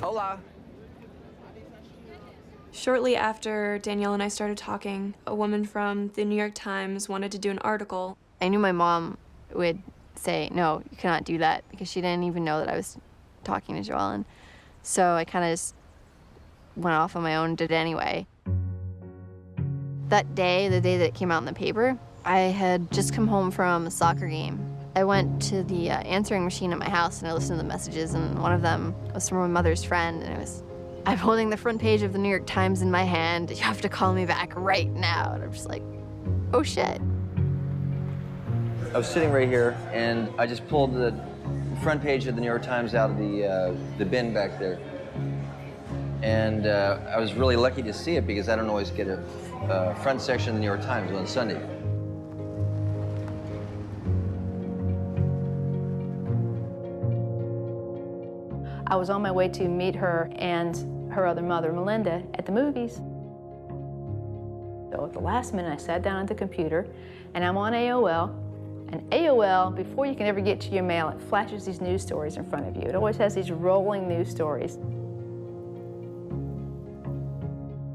Hola. Shortly after Danielle and I started talking, a woman from the New York Times wanted to do an article. I knew my mom would say, no, you cannot do that, because she didn't even know that I was talking to Joellen. So I kind of just went off on my own and did it anyway. That day, the day that it came out in the paper, I had just come home from a soccer game. I went to the answering machine at my house and I listened to the messages, and one of them was from my mother's friend, and it was, I'm holding the front page of the New York Times in my hand. You have to call me back right now. And I'm just like, oh shit. I was sitting right here, and I just pulled the front page of the New York Times out of the bin back there. And I was really lucky to see it because I don't always get a front section of the New York Times on Sunday. I was on my way to meet her and her other mother, Melinda, at the movies. So at the last minute, I sat down at the computer, and I'm on AOL. And AOL, before you can ever get to your mail, it flashes these news stories in front of you. It always has these rolling news stories.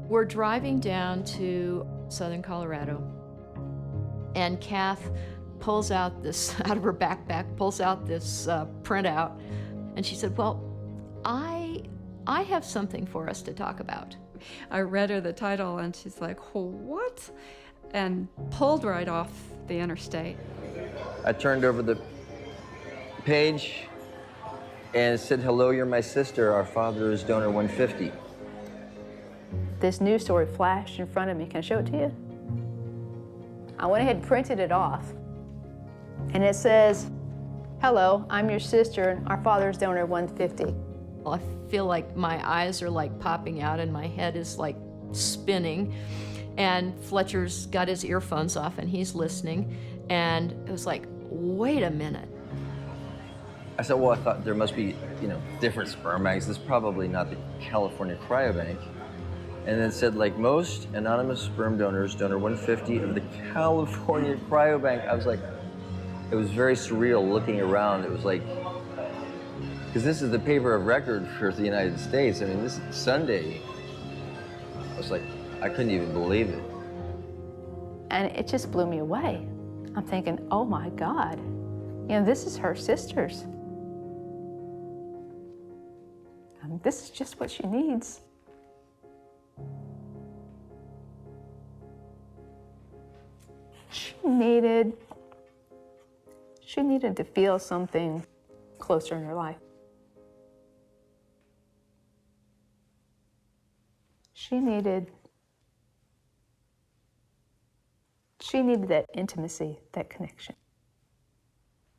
We're driving down to southern Colorado, and Kath pulls out this, out of her backpack, pulls out this printout, and she said, well, I have something for us to talk about. I read her the title, and she's like, what? And pulled right off the interstate. I turned over the page, and it said, hello, you're my sister. Our father is donor 150. This news story flashed in front of me. Can I show it to you? I went ahead and printed it off. And it says, hello, I'm your sister, and our father's donor 150. I feel like my eyes are like popping out and my head is like spinning. And Fletcher's got his earphones off and he's listening. And it was like, wait a minute. I said, well, I thought there must be, different sperm banks. This is probably not the California Cryobank. And then it said, like most anonymous sperm donors, donor 150 of the California Cryobank. I was like, it was very surreal looking around. It was like, because this is the paper of record for the United States. I mean, this is Sunday. I was like, I couldn't even believe it. And it just blew me away. I'm thinking, oh my God, this is her sister's. This is just what she needs. She needed to feel something closer in her life. She needed that intimacy, that connection.